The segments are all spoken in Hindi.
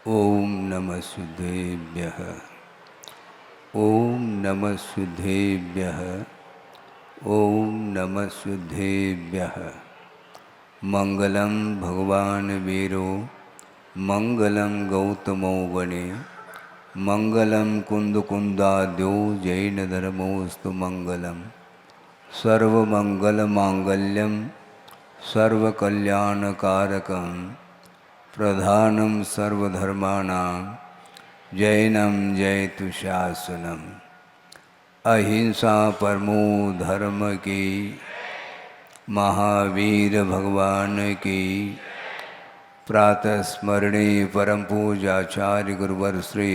ओम नमः शुद्धेभ्यः। ओम नमः शुद्धेभ्यः। ओम नमः शुद्धेभ्यः। मंगलम भगवान वीरो मंगलम गौतमो वने मंगलम कुंदकुंदाद्यो जैन धर्मोस्तु मंगलम सर्वमंगलमांगल्यम सर्वकल्याणकारकं प्रधानं सर्वधर्माणां जैनम जयतु शासनम। अहिंसा परमो धर्म की, महावीर भगवान की। प्रातः स्मरणे परम पूजाचार्य गुरुवर श्री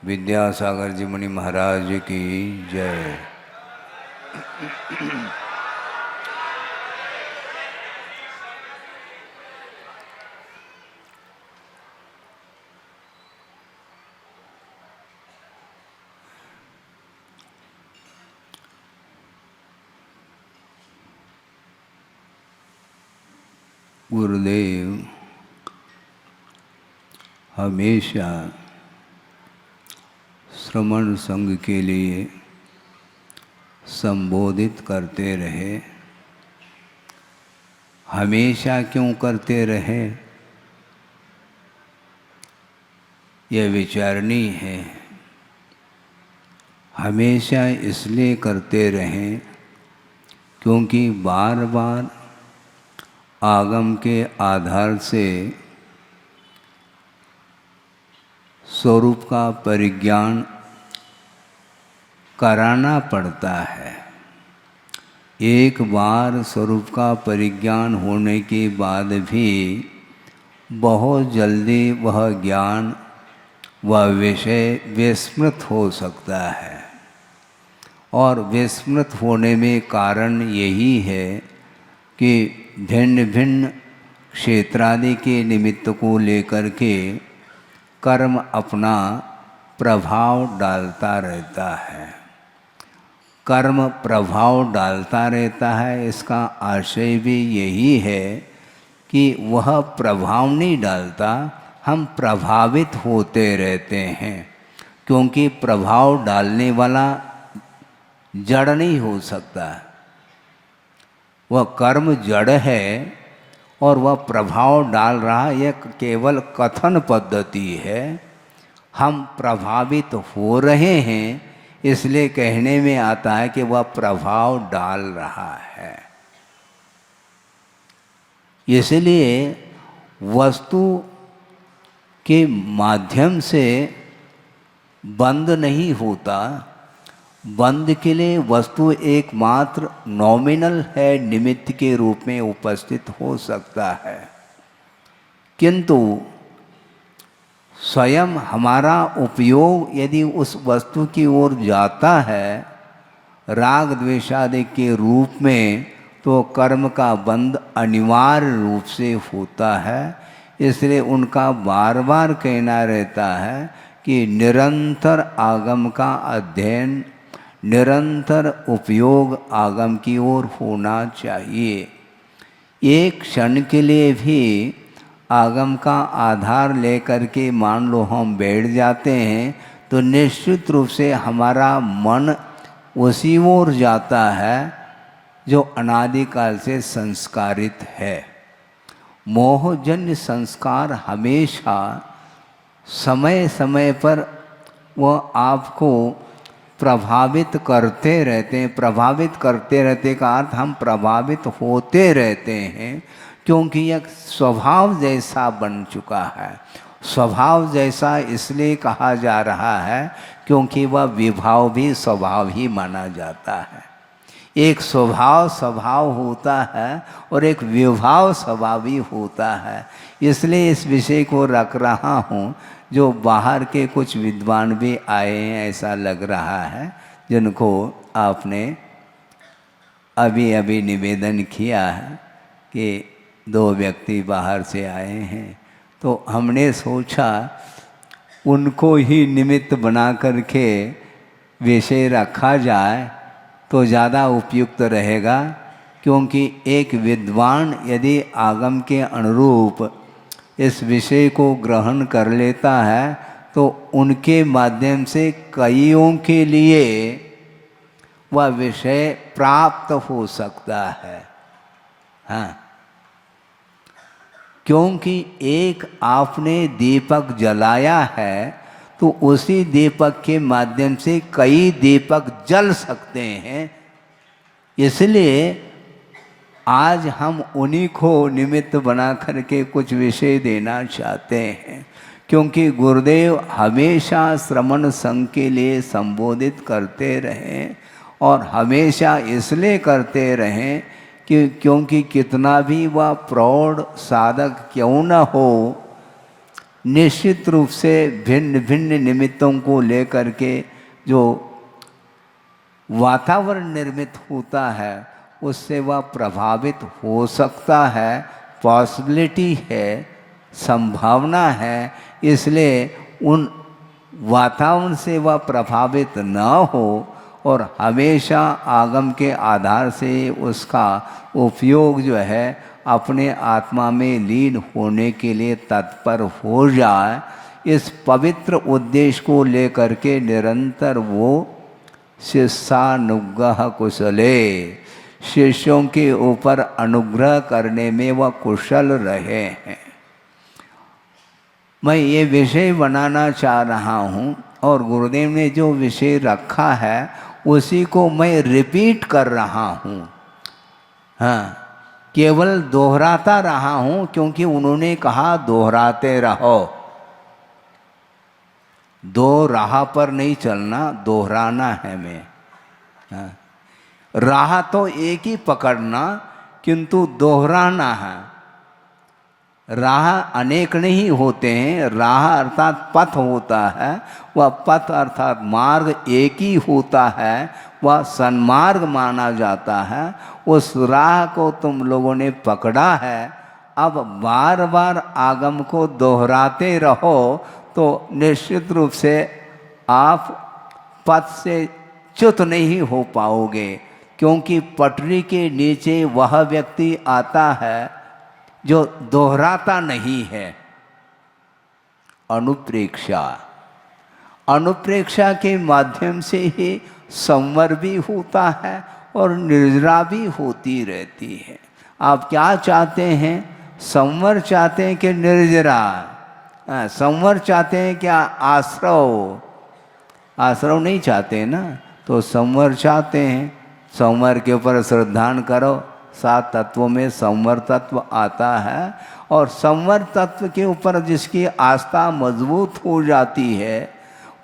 विद्यासागर जी मुनि महाराज की जय। गुरुदेव हमेशा श्रमण संघ के लिए संबोधित करते रहे। हमेशा क्यों करते रहे, यह विचारणीय है। हमेशा इसलिए करते रहे क्योंकि बार बार आगम के आधार से स्वरूप का परिज्ञान कराना पड़ता है। एक बार स्वरूप का परिज्ञान होने के बाद भी बहुत जल्दी वह ज्ञान वह विषय विस्मृत हो सकता है। और विस्मृत होने में कारण यही है कि भिन्न भिन्न क्षेत्रादि के निमित्त को लेकर के कर्म अपना प्रभाव डालता रहता है। कर्म प्रभाव डालता रहता है, इसका आशय भी यही है कि वह प्रभाव नहीं डालता, हम प्रभावित होते रहते हैं। क्योंकि प्रभाव डालने वाला जड़ नहीं हो सकता, वह कर्म जड़ है और वह प्रभाव डाल रहा, यह केवल कथन पद्धति है। हम प्रभावित हो रहे हैं इसलिए कहने में आता है कि वह प्रभाव डाल रहा है। इसलिए वस्तु के माध्यम से बंद नहीं होता। बंद के लिए वस्तु एकमात्र नॉमिनल है, निमित्त के रूप में उपस्थित हो सकता है। किंतु स्वयं हमारा उपयोग यदि उस वस्तु की ओर जाता है राग द्वेषादि के रूप में, तो कर्म का बंध अनिवार्य रूप से होता है। इसलिए उनका बार बार कहना रहता है कि निरंतर आगम का अध्ययन, निरंतर उपयोग आगम की ओर होना चाहिए। एक क्षण के लिए भी आगम का आधार लेकर के मान लो हम बैठ जाते हैं तो निश्चित रूप से हमारा मन उसी ओर जाता है जो अनादिकाल से संस्कारित है। मोहजन्य संस्कार हमेशा समय समय पर वह आपको प्रभावित करते रहते हैं। प्रभावित करते रहते का अर्थ हम प्रभावित होते रहते हैं, क्योंकि यह स्वभाव जैसा बन चुका है। स्वभाव जैसा इसलिए कहा जा रहा है क्योंकि वह विभाव भी स्वभाव ही माना जाता है। एक स्वभाव होता है और एक विभाव स्वभाव भी होता है। इसलिए इस विषय को रख रहा हूँ। जो बाहर के कुछ विद्वान भी आए हैं ऐसा लग रहा है, जिनको आपने अभी अभी निवेदन किया है कि 2 व्यक्ति बाहर से आए हैं, तो हमने सोचा उनको ही निमित्त बना करके विषय रखा जाए तो ज़्यादा उपयुक्त रहेगा। क्योंकि एक विद्वान यदि आगम के अनुरूप इस विषय को ग्रहण कर लेता है तो उनके माध्यम से कईयों के लिए वह विषय प्राप्त हो सकता है। हाँ, क्योंकि एक आपने दीपक जलाया है तो उसी दीपक के माध्यम से कई दीपक जल सकते हैं। इसलिए आज हम उन्हीं को निमित्त बना करके कुछ विषय देना चाहते हैं, क्योंकि गुरुदेव हमेशा श्रमण संघ के लिए संबोधित करते रहें और हमेशा इसलिए करते रहें कि क्योंकि कितना भी वह प्रौढ़ साधक क्यों न हो, निश्चित रूप से भिन्न भिन्न निमित्तों को लेकर के जो वातावरण निर्मित होता है उससे वह प्रभावित हो सकता है, पॉसिबिलिटी है, संभावना है। इसलिए उन वातावरण से वह प्रभावित न हो और हमेशा आगम के आधार से उसका उपयोग जो है अपने आत्मा में लीन होने के लिए तत्पर हो जाए। इस पवित्र उद्देश्य को लेकर के निरंतर वो शिष्यानुग्रह कुशले, शिष्यों के ऊपर अनुग्रह करने में वह कुशल रहे हैं। मैं ये विषय बनाना चाह रहा हूँ और गुरुदेव ने जो विषय रखा है उसी को मैं रिपीट कर रहा हूँ। हाँ, केवल दोहराता रहा हूँ क्योंकि उन्होंने कहा दोहराते रहो। दो राह पर नहीं चलना, दोहराना है मैं। हाँ, राह तो एक ही पकड़ना किंतु दोहराना है। राह अनेक नहीं होते हैं, राह अर्थात पथ होता है, वह पथ अर्थात मार्ग एक ही होता है, वह सन्मार्ग माना जाता है। उस राह को तुम लोगों ने पकड़ा है, अब बार बार आगम को दोहराते रहो तो निश्चित रूप से आप पथ से च्युत नहीं हो पाओगे, क्योंकि पटरी के नीचे वह व्यक्ति आता है जो दोहराता नहीं है। अनुप्रेक्षा, अनुप्रेक्षा के माध्यम से ही संवर भी होता है और निर्जरा भी होती रहती है। आप क्या चाहते हैं? संवर चाहते हैं कि निर्जरा? संवर चाहते हैं क्या आश्रव? आश्रव नहीं चाहते ना, तो संवर चाहते हैं। संवर के ऊपर श्रद्धान करो, 7 तत्वों में संवर तत्व आता है और संवर तत्व के ऊपर जिसकी आस्था मजबूत हो जाती है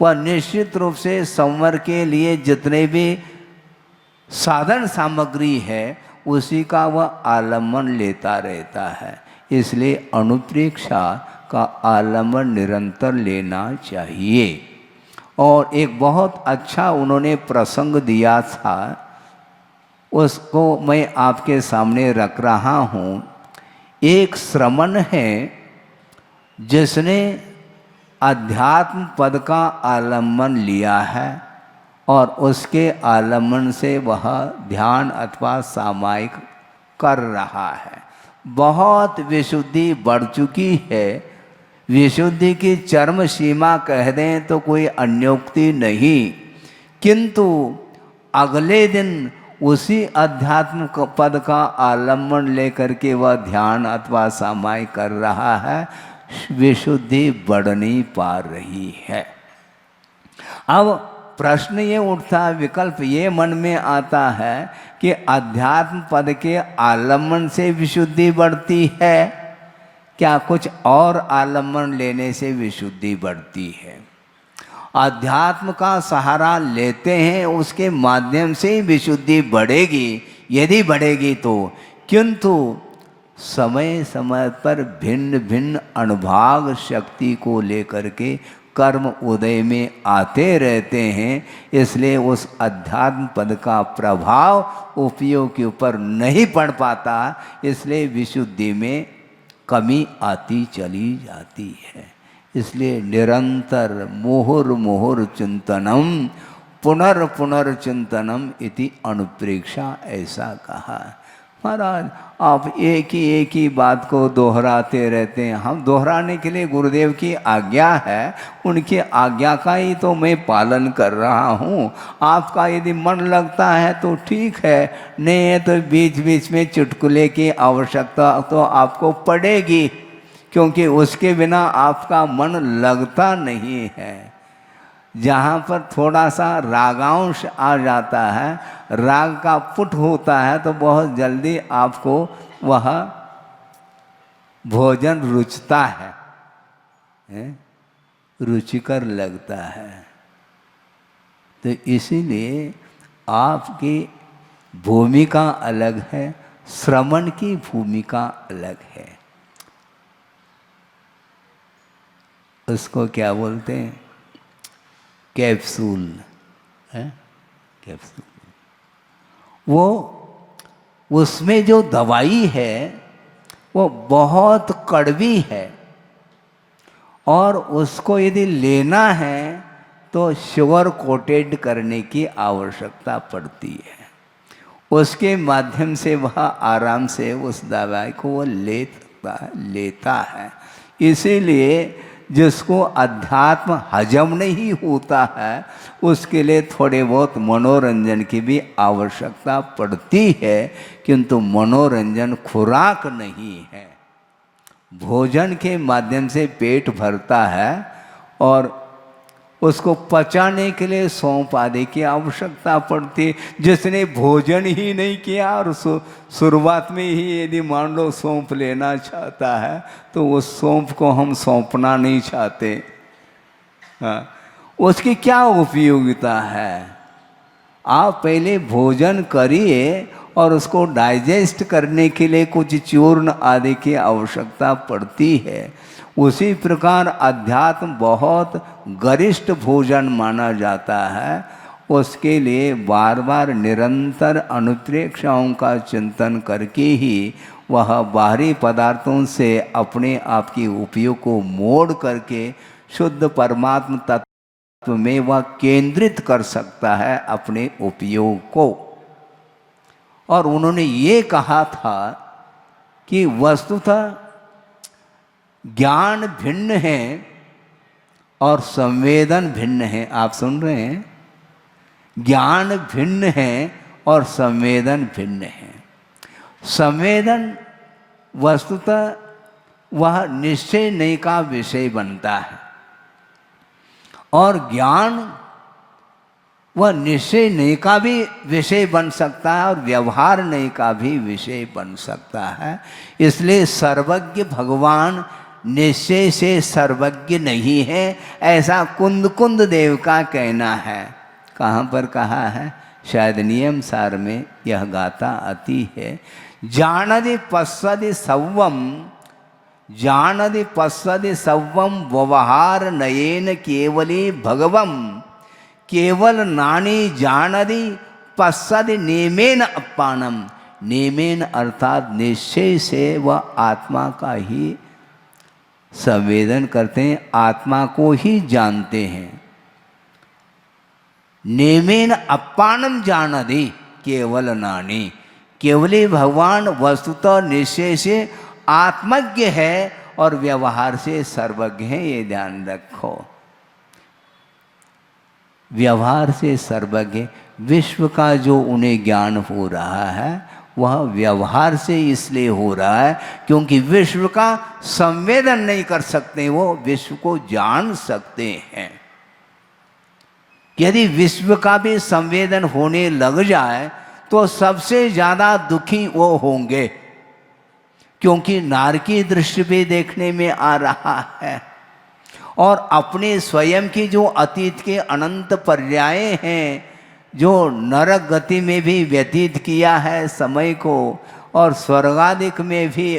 वह निश्चित रूप से संवर के लिए जितने भी साधन सामग्री है उसी का वह आलम्बन लेता रहता है। इसलिए अनुप्रेक्षा का आलम्बन निरंतर लेना चाहिए। और एक बहुत अच्छा उन्होंने प्रसंग दिया था, उसको मैं आपके सामने रख रहा हूँ। एक श्रमण है जिसने अध्यात्म पद का आलम्बन लिया है और उसके आलम्बन से वह ध्यान अथवा सामायिक कर रहा है। बहुत विशुद्धि बढ़ चुकी है, विशुद्धि की चरम सीमा कह दें तो कोई अन्योक्ति नहीं, किंतु अगले दिन उसी अध्यात्म पद का आलम्बन लेकर के वह ध्यान अथवा सामायिक कर रहा है, विशुद्धि बढ़ नहीं पा रही है। अब प्रश्न ये उठता, विकल्प ये मन में आता है कि अध्यात्म पद के आलम्बन से विशुद्धि बढ़ती है क्या कुछ और आलम्बन लेने से विशुद्धि बढ़ती है? अध्यात्म का सहारा लेते हैं उसके माध्यम से ही विशुद्धि बढ़ेगी, यदि बढ़ेगी तो। किंतु समय समय पर भिन्न भिन्न अनुभाग शक्ति को लेकर के कर्म उदय में आते रहते हैं, इसलिए उस अध्यात्म पद का प्रभाव उपयोग के ऊपर नहीं पड़ पाता, इसलिए विशुद्धि में कमी आती चली जाती है। इसलिए निरंतर मुहुर्मुहुर् चिंतनम पुनर्पुनर्चिंतनम इति अनुप्रेक्षा, ऐसा कहा। महाराज आप एक ही बात को दोहराते रहते हैं। हम दोहराने के लिए गुरुदेव की आज्ञा है, उनकी आज्ञा का ही तो मैं पालन कर रहा हूँ। आपका यदि मन लगता है तो ठीक है, नहीं है तो बीच बीच में चुटकुले की आवश्यकता तो आपको पड़ेगी, क्योंकि उसके बिना आपका मन लगता नहीं है। जहाँ पर थोड़ा सा रागांश आ जाता है, राग का पुट होता है, तो बहुत जल्दी आपको वह भोजन रुचता है, रुचिकर लगता है। तो इसीलिए आपकी भूमिका अलग है, श्रवण की भूमिका अलग है। उसको क्या बोलते हैं? कैप्सूल है, कैप्सूल। वो उसमें जो दवाई है वो बहुत कड़वी है, और उसको यदि लेना है तो शुगर कोटेड करने की आवश्यकता पड़ती है। उसके माध्यम से वह आराम से उस दवाई को वो लेता है। इसीलिए जिसको अध्यात्म हजम नहीं होता है, उसके लिए थोड़े बहुत मनोरंजन की भी आवश्यकता पड़ती है, किंतु मनोरंजन खुराक नहीं है। भोजन के माध्यम से पेट भरता है, और उसको पचाने के लिए सौंफ आदि की आवश्यकता पड़ती है। जिसने भोजन ही नहीं किया और शुरुआत में ही यदि मान लो सौंफ लेना चाहता है, तो उस सौंफ को हम सौंपना नहीं चाहते। हाँ, उसकी क्या उपयोगिता है? आप पहले भोजन करिए और उसको डाइजेस्ट करने के लिए कुछ चूर्ण आदि की आवश्यकता पड़ती है। उसी प्रकार अध्यात्म बहुत गरिष्ठ भोजन माना जाता है। उसके लिए बार बार निरंतर अनुप्रेक्षाओं का चिंतन करके ही वह बाहरी पदार्थों से अपने आप की उपयोग को मोड़ करके शुद्ध परमात्म तत्व में वह केंद्रित कर सकता है अपने उपयोग को। और उन्होंने ये कहा था कि वस्तुतः ज्ञान भिन्न है और संवेदन भिन्न है। आप सुन रहे हैं? ज्ञान भिन्न है और संवेदन भिन्न है। संवेदन वस्तुतः वह निश्चय नहीं का विषय बनता है, और ज्ञान वह निश्चय नहीं का भी विषय बन सकता है और व्यवहार नहीं का भी विषय बन सकता है। इसलिए सर्वज्ञ भगवान निश्चय से सर्वज्ञ नहीं है, ऐसा कुंद देव का कहना है। कहाँ पर कहा है? शायद नियम सार में यह गाथा आती है। जानदि पश्यदि सव्वम, जानदि पश्यदि सव्वम व्यवहार नयेन केवली भगवम, केवल नानी जानदि पश्यदि नेमेन अपानम। नेमेन अर्थात निश्चय से वह आत्मा का ही संवेदन करते हैं, आत्मा को ही जानते हैं। नेमेन अपानम जानदि केवल नानी, केवली भगवान वस्तुतः निश्चय से आत्मज्ञ है और व्यवहार से सर्वज्ञ है। ये ध्यान रखो, व्यवहार से सर्वज्ञ। विश्व का जो उन्हें ज्ञान हो रहा है वह व्यवहार से इसलिए हो रहा है क्योंकि विश्व का संवेदन नहीं कर सकते, वो विश्व को जान सकते हैं। यदि विश्व का भी संवेदन होने लग जाए तो सबसे ज़्यादा दुखी वो होंगे, क्योंकि नारकी दृष्टि पे देखने में आ रहा है, और अपने स्वयं की जो अतीत के अनंत पर्याय हैं, जो नरक गति में भी व्यतीत किया है समय को, और स्वर्गादिक में भी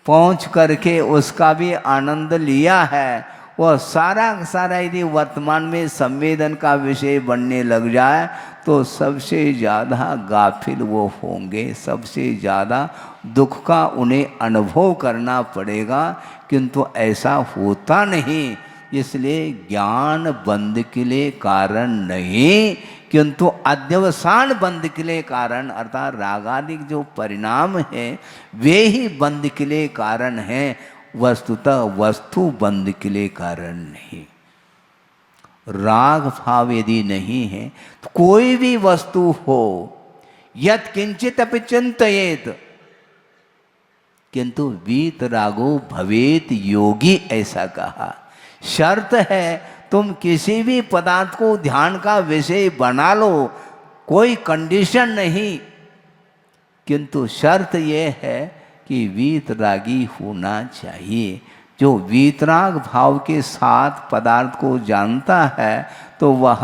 पहुंच करके उसका भी आनंद लिया है, वह सारा सारा यदि वर्तमान में संवेदन का विषय बनने लग जाए तो सबसे ज़्यादा गाफिल वो होंगे, सबसे ज़्यादा दुख का उन्हें अनुभव करना पड़ेगा। किंतु ऐसा होता नहीं, इसलिए ज्ञान बंद के लिए कारण नहीं, किंतु अध्यवसान बंध के लिए कारण अर्थात रागादिक जो परिणाम है वे ही बंध के लिए कारण है, वस्तुतः वस्तु बंध के लिए कारण नहीं। राग भाव यदि नहीं है तो कोई भी वस्तु हो, यत् किंचित अपि चिंतयेत किंतु वीत रागो भवेत योगी, ऐसा कहा। शर्त है तुम किसी भी पदार्थ को ध्यान का विषय बना लो, कोई कंडीशन नहीं, किंतु शर्त यह है कि वीतरागी होना चाहिए। जो वीतराग भाव के साथ पदार्थ को जानता है तो वह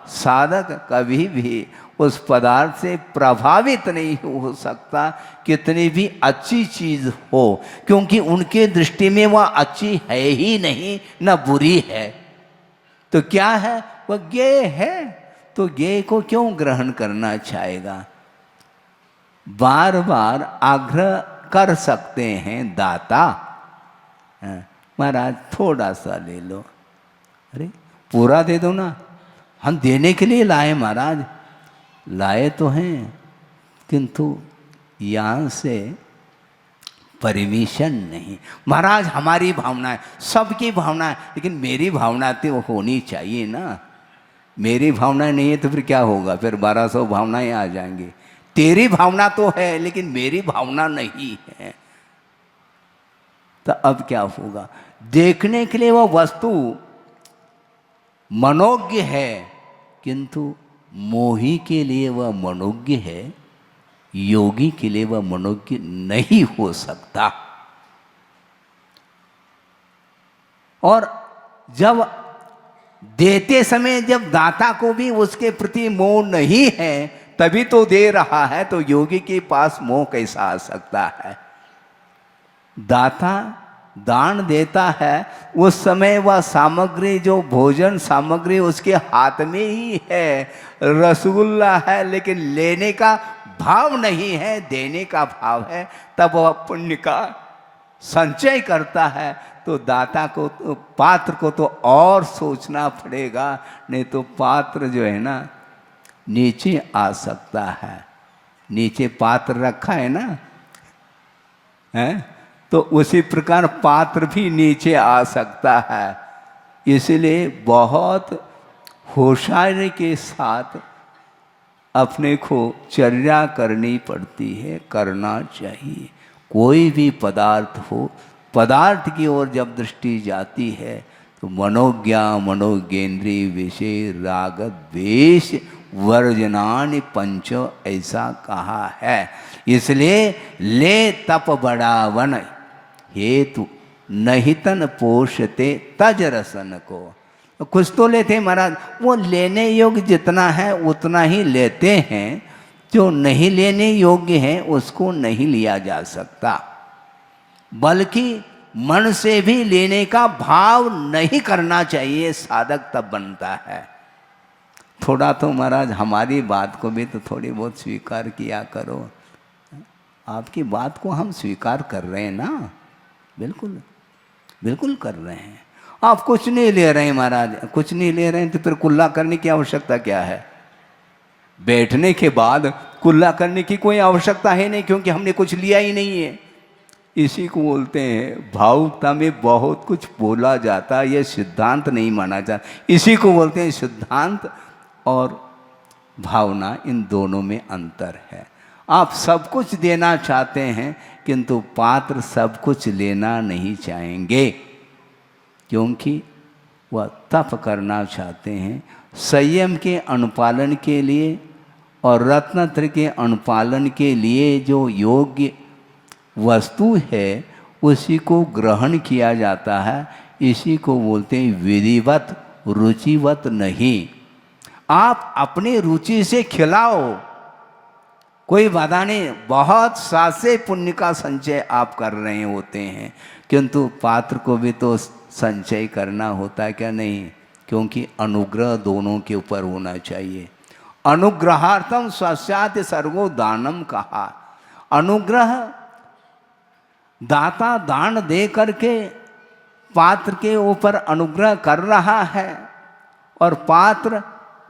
साधक कभी भी उस पदार्थ से प्रभावित नहीं हो सकता, कितनी भी अच्छी चीज हो, क्योंकि उनके दृष्टि में वह अच्छी है ही नहीं, न बुरी है। तो क्या है? वह ज्ञेय है, तो ज्ञेय को क्यों ग्रहण करना चाहेगा? बार बार आग्रह कर सकते हैं दाता, महाराज थोड़ा सा ले लो, अरे पूरा दे दो ना, हम देने के लिए लाए महाराज, लाए तो हैं किंतु यहाँ से परमिशन नहीं। महाराज हमारी भावना है, सबकी भावना है, लेकिन मेरी भावना तो होनी चाहिए ना। मेरी भावना नहीं है तो फिर क्या होगा? फिर 1200 भावनाएं आ जाएंगी। तेरी भावना तो है लेकिन मेरी भावना नहीं है, तो अब क्या होगा? देखने के लिए वह वस्तु मनोज्ञ है, किंतु मोही के लिए वह मनोज्ञ है, योगी के लिए वह मनोज्ञ नहीं हो सकता। और जब देते समय जब दाता को भी उसके प्रति मोह नहीं है तभी तो दे रहा है, तो योगी के पास मोह कैसा आ सकता है? दाता दान देता है उस समय वह सामग्री, जो भोजन सामग्री उसके हाथ में ही है, रसगुल्ला है, लेकिन लेने का भाव नहीं है, देने का भाव है, तब वह पुण्य का संचय करता है। तो दाता को तो, पात्र को तो और सोचना पड़ेगा, नहीं तो पात्र जो है ना नीचे आ सकता है। नीचे पात्र रखा है ना, है, तो उसी प्रकार पात्र भी नीचे आ सकता है। इसलिए बहुत होशियारी के साथ अपने को चर्या करनी पड़ती है, करना चाहिए। कोई भी पदार्थ हो, पदार्थ की ओर जब दृष्टि जाती है तो मनोज्ञा मनोज्ञेन्द्रिय विषय राग द्वेष वर्जनानि पंच, ऐसा कहा है। इसलिए ले तप बढ़ावन हेतु नहितन पोषते तज रसन को। कुछ तो लेते महाराज, वो लेने योग्य जितना है उतना ही लेते हैं, जो नहीं लेने योग्य है उसको नहीं लिया जा सकता। बल्कि मन से भी लेने का भाव नहीं करना चाहिए, साधक तब बनता है। थोड़ा तो महाराज हमारी बात को भी तो थोड़ी बहुत स्वीकार किया करो। आपकी बात को हम स्वीकार कर रहे हैं ना, बिल्कुल बिल्कुल कर रहे हैं। आप कुछ नहीं ले रहे हैं महाराज, कुछ नहीं ले रहे हैं तो फिर कुल्ला करने की आवश्यकता क्या है? बैठने के बाद कुल्ला करने की कोई आवश्यकता है नहीं, क्योंकि हमने कुछ लिया ही नहीं है। इसी को बोलते हैं भावुकता में बहुत कुछ बोला जाता है, यह सिद्धांत नहीं माना जाता। इसी को बोलते हैं सिद्धांत और भावना, इन दोनों में अंतर है। आप सब कुछ देना चाहते हैं किंतु पात्र सब कुछ लेना नहीं चाहेंगे, क्योंकि वह तप करना चाहते हैं संयम के अनुपालन के लिए और रत्नत्र के अनुपालन के लिए। जो योग्य वस्तु है उसी को ग्रहण किया जाता है, इसी को बोलते हैं विधिवत, रुचिवत नहीं। आप अपनी रुचि से खिलाओ, कोई बाधा नहीं, बहुत सासे पुण्य का संचय आप कर रहे होते हैं, किंतु पात्र को भी तो संचय करना होता है क्या? नहीं, क्योंकि अनुग्रह दोनों के ऊपर होना चाहिए। अनुग्रहार्थम स्वस्यात् सर्वो दानम कहा। अनुग्रह दाता दान दे करके पात्र के ऊपर अनुग्रह कर रहा है और पात्र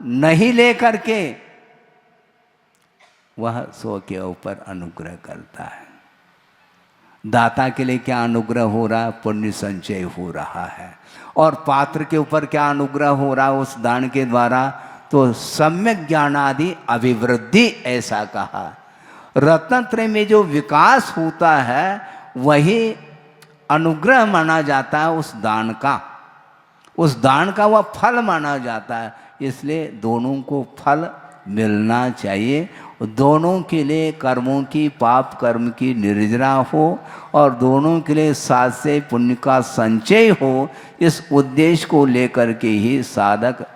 नहीं लेकर के वह सो के ऊपर अनुग्रह करता है। दाता के लिए क्या अनुग्रह हो रहा है? पुण्य संचय हो रहा है। और पात्र के ऊपर क्या अनुग्रह हो रहा है उस दान के द्वारा? तो सम्यक ज्ञानादि अभिवृद्धि ऐसा कहा। रत्नत्रय में जो विकास होता है वही अनुग्रह माना जाता है उस दान का, उस दान का वह फल माना जाता है। इसलिए दोनों को फल मिलना चाहिए। दोनों के लिए कर्मों की, पाप कर्म की निर्जरा हो और दोनों के लिए साथ से पुण्य का संचय हो, इस उद्देश्य को लेकर के ही साधक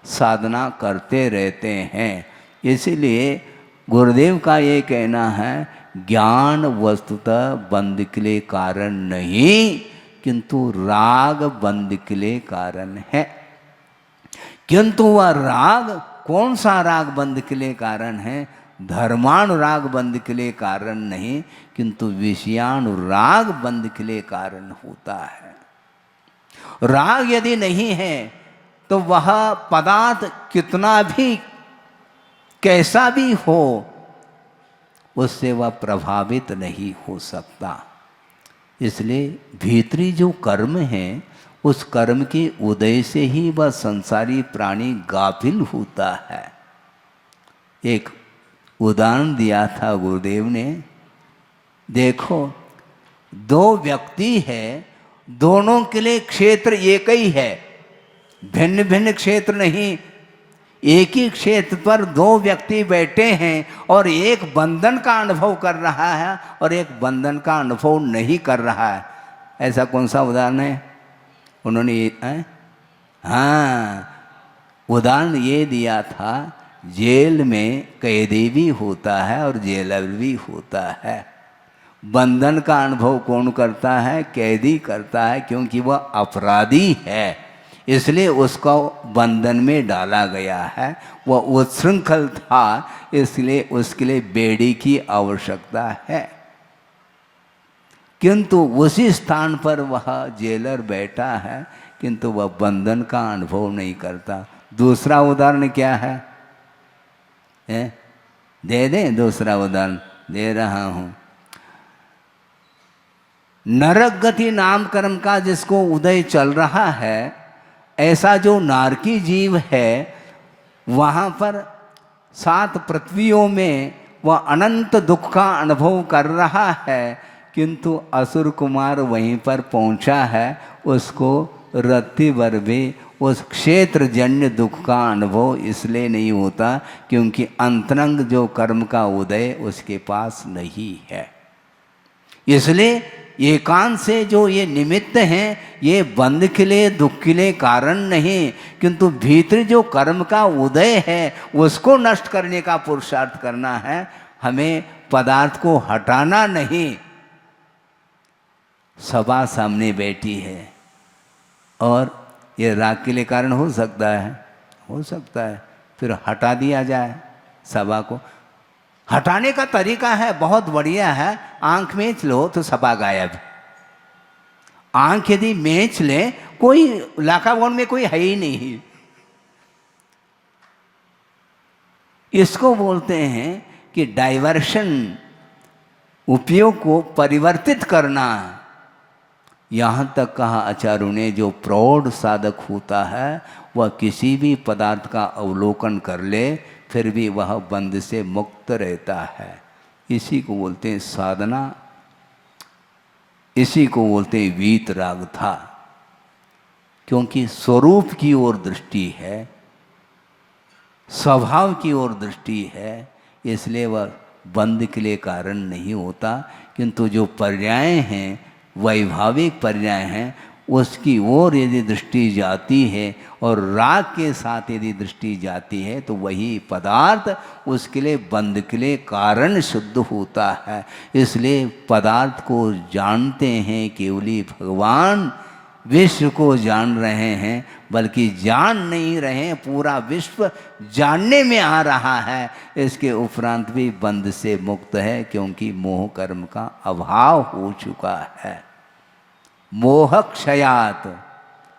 साधना करते रहते हैं। इसीलिए गुरुदेव का ये कहना है, ज्ञान वस्तुतः बंध के लिए कारण नहीं, किंतु राग बंध के लिए कारण है। किंतु वह राग कौन सा राग बंध के लिए कारण है? धर्मानुराग बंध के लिए कारण नहीं, किंतु विषयानुराग बंध के लिए कारण होता है। राग यदि नहीं है तो वह पदार्थ कितना भी कैसा भी हो उससे वह प्रभावित नहीं हो सकता। इसलिए भीतरी जो कर्म है उस कर्म के उदय से ही वह संसारी प्राणी गाफिल होता है। एक उदाहरण दिया था गुरुदेव ने, देखो दो व्यक्ति है, दोनों के लिए क्षेत्र एक ही है, भिन्न भिन्न क्षेत्र नहीं। एक ही क्षेत्र पर दो व्यक्ति बैठे हैं और एक बंधन का अनुभव कर रहा है और एक बंधन का अनुभव नहीं कर रहा है। ऐसा कौन सा उदाहरण है? उन्होंने हाँ, उदाहरण ये दिया था, जेल में कैदी भी होता है और जेलर भी होता है। बंधन का अनुभव कौन करता है? कैदी करता है, क्योंकि वह अपराधी है, इसलिए उसको बंधन में डाला गया है। वह उच्छृंखल था, इसलिए उसके लिए बेड़ी की आवश्यकता है। किंतु उसी स्थान पर वह जेलर बैठा है, किंतु वह बंधन का अनुभव नहीं करता। दूसरा उदाहरण क्या है? दे दें? दूसरा उदाहरण दे रहा हूं। नरक गति नाम कर्म का जिसको उदय चल रहा है, ऐसा जो नारकी जीव है वहाँ पर 7 पृथ्वियों में वह अनंत दुख का अनुभव कर रहा है, किंतु असुर कुमार वहीं पर पहुँचा है, उसको रत्ती भर भी उस क्षेत्र जन्य दुख का अनुभव इसलिए नहीं होता क्योंकि अंतरंग जो कर्म का उदय उसके पास नहीं है। इसलिए एकांत से जो ये निमित्त हैं ये बंध के लिए, दुख के लिए कारण नहीं, किंतु भीतर जो कर्म का उदय है उसको नष्ट करने का पुरुषार्थ करना है। हमें पदार्थ को हटाना नहीं। सभा सामने बैठी है और ये राग के लिए कारण हो सकता है, हो सकता है, फिर हटा दिया जाए सभा को। हटाने का तरीका है बहुत बढ़िया है, आंख मेंच लो तो सभा गायब। आंख यदि मेंच ले, कोई लाकावन में कोई है ही नहीं। इसको बोलते हैं कि डाइवर्शन, उपयोग को परिवर्तित करना। यहाँ तक कहा आचार्यों ने, जो प्रौढ़ साधक होता है वह किसी भी पदार्थ का अवलोकन कर ले फिर भी वह बंध से मुक्त रहता है। इसी को बोलते हैं साधना, इसी को बोलते हैं वीतराग था। क्योंकि स्वरूप की ओर दृष्टि है, स्वभाव की ओर दृष्टि है, इसलिए वह बंध के लिए कारण नहीं होता। किंतु जो पर्याय हैं, वैभाविक पर्याय हैं, उसकी ओर यदि दृष्टि जाती है और राग के साथ यदि दृष्टि जाती है तो वही पदार्थ उसके लिए बंध के लिए कारण शुद्ध होता है। इसलिए पदार्थ को जानते हैं केवली भगवान, विश्व को जान रहे हैं, बल्कि जान नहीं रहे, पूरा विश्व जानने में आ रहा है। इसके उपरांत भी बंध से मुक्त है, क्योंकि मोह कर्म का अभाव हो चुका है। मोह क्षयात,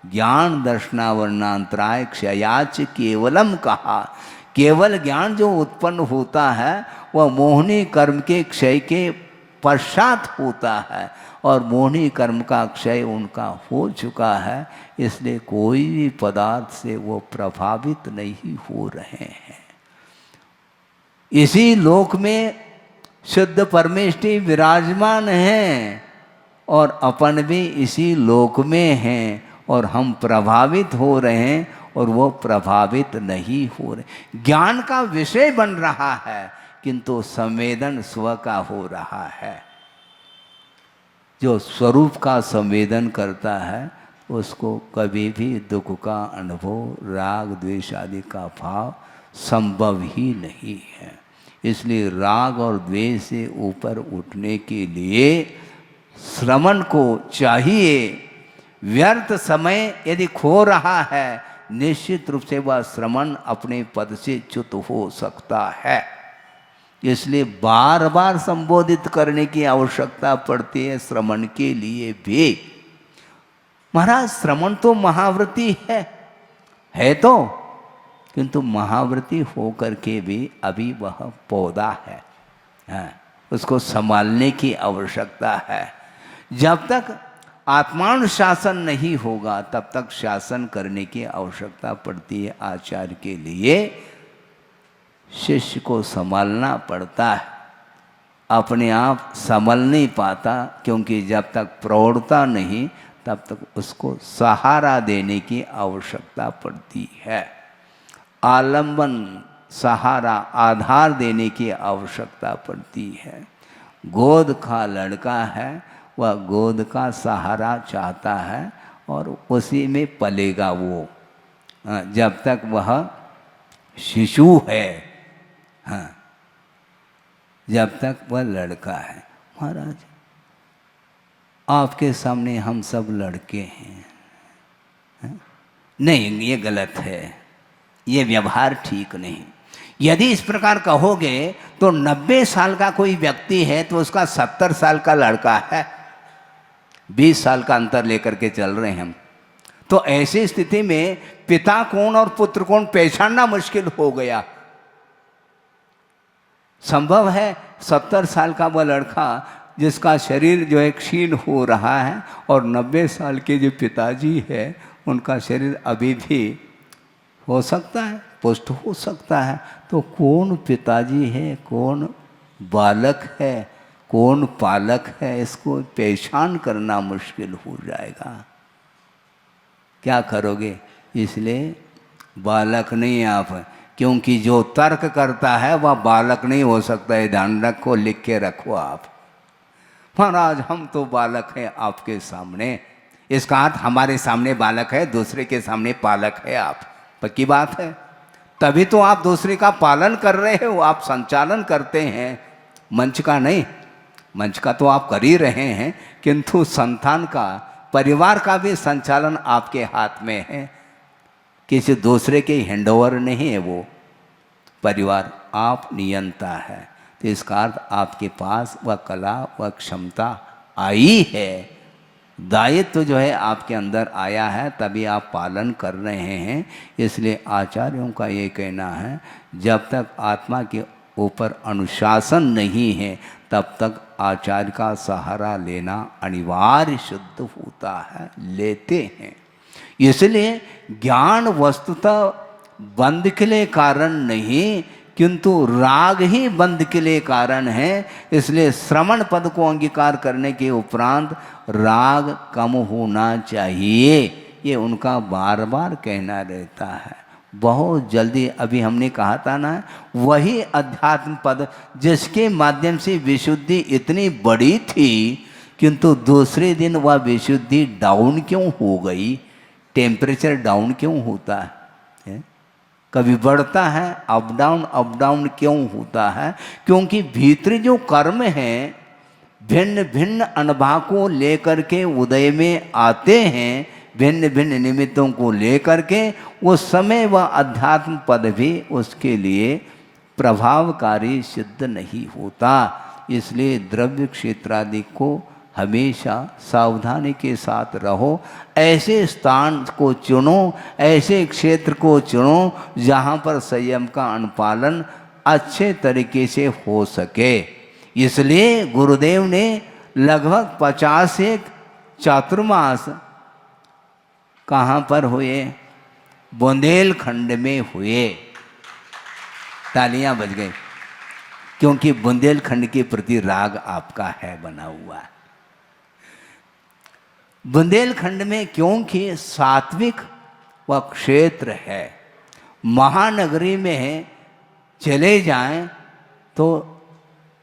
ज्ञान दर्शनावरणांतराय क्षयाच केवलम कहा। केवल ज्ञान जो उत्पन्न होता है वह मोहनी कर्म के क्षय के पश्चात होता है, और मोहनी कर्म का क्षय उनका हो चुका है, इसलिए कोई भी पदार्थ से वो प्रभावित नहीं हो रहे हैं। इसी लोक में शुद्ध परमेष्टि विराजमान हैं और अपन भी इसी लोक में हैं, और हम प्रभावित हो रहे हैं और वो प्रभावित नहीं हो रहे। ज्ञान का विषय बन रहा है किंतु संवेदन स्व का हो रहा है। जो स्वरूप का संवेदन करता है उसको कभी भी दुख का अनुभव, राग द्वेष आदि का भाव संभव ही नहीं है। इसलिए राग और द्वेष से ऊपर उठने के लिए श्रवण को चाहिए। व्यर्थ समय यदि खो रहा है, निश्चित रूप से वह श्रवण अपने पद से च्युत हो सकता है। इसलिए बार बार संबोधित करने की आवश्यकता पड़ती है श्रवण के लिए भी। महाराज श्रवण तो महाव्रती है तो, किंतु महाव्रती होकर के भी अभी वह पौधा है, उसको संभालने की आवश्यकता है। जब तक आत्मानुशासन नहीं होगा तब तक शासन करने की आवश्यकता पड़ती है। आचार्य के लिए शिष्य को संभालना पड़ता है, अपने आप संभल नहीं पाता, क्योंकि जब तक प्रौढ़ता नहीं तब तक उसको सहारा देने की आवश्यकता पड़ती है। आलंबन, सहारा, आधार देने की आवश्यकता पड़ती है। गोद का लड़का है, वह गोद का सहारा चाहता है और उसी में पलेगा वो, जब तक वह शिशु है, जब तक वह लड़का है। महाराज आपके सामने हम सब लड़के हैं, नहीं ये गलत है, ये व्यवहार ठीक नहीं। यदि इस प्रकार कहोगे तो 90 साल का कोई व्यक्ति है तो उसका 70 साल का लड़का है, 20 साल का अंतर लेकर के चल रहे हैं हम। तो ऐसी स्थिति में पिता कौन और पुत्र कौन पहचानना मुश्किल हो गया। संभव है 70 साल का वह लड़का जिसका शरीर जो है क्षीण हो रहा है, और 90 साल के जो पिताजी है उनका शरीर अभी भी हो सकता है, पुष्ट हो सकता है। तो कौन पिताजी है, कौन बालक है, कौन पालक है, इसको पहचान करना मुश्किल हो जाएगा। क्या करोगे? इसलिए बालक नहीं आप, क्योंकि जो तर्क करता है वह बालक नहीं हो सकता है। ध्यान रखो, लिख के रखो आप। महाराज हम तो बालक हैं आपके सामने, इसका अर्थ हमारे सामने बालक है, दूसरे के सामने पालक है आप। पक्की बात है, तभी तो आप दूसरे का पालन कर रहे हो, आप संचालन करते हैं, मंच का नहीं। मंच का तो आप कर ही रहे हैं, किंतु संतान का, परिवार का भी संचालन आपके हाथ में है, किसी दूसरे के हैंडओवर नहीं है वो परिवार, आप नियंता है। तो इसका अर्थ आपके पास वह कला, वह क्षमता आई है, दायित्व जो है आपके अंदर आया है, तभी आप पालन कर रहे हैं। इसलिए आचार्यों का ये कहना है, जब तक आत्मा के ऊपर अनुशासन नहीं है तब तक आचार्य का सहारा लेना अनिवार्य सिद्ध होता है, लेते हैं। इसलिए ज्ञान वस्तुतः बंध के लिए कारण नहीं, किंतु राग ही बंध के लिए कारण है। इसलिए श्रवण पद को अंगीकार करने के उपरांत राग कम होना चाहिए, ये उनका बार बार कहना रहता है। बहुत जल्दी, अभी हमने कहा था ना, वही अध्यात्म पद जिसके माध्यम से विशुद्धि इतनी बड़ी थी, किंतु दूसरे दिन वह विशुद्धि डाउन क्यों हो गई? टेम्परेचर डाउन क्यों होता है? कभी बढ़ता है, अप डाउन क्यों होता है? क्योंकि भीतरी जो कर्म हैं भिन्न भिन्न अनुभव को लेकर के उदय में आते हैं, भिन्न भिन्न निमित्तों को लेकर के, उस समय वह अध्यात्म पद भी उसके लिए प्रभावकारी सिद्ध नहीं होता। इसलिए द्रव्य क्षेत्रादि को हमेशा सावधानी के साथ रहो। ऐसे स्थान को चुनो, ऐसे क्षेत्र को चुनो जहाँ पर संयम का अनुपालन अच्छे तरीके से हो सके। इसलिए गुरुदेव ने लगभग 51 चातुर्मास कहाँ पर हुए? बुंदेलखंड में हुए। तालियां बज गई, क्योंकि बुंदेलखंड के प्रति राग आपका है बना हुआ। बुंदेलखंड में क्योंकि सात्विक वह क्षेत्र है। महानगरी में चले जाएं तो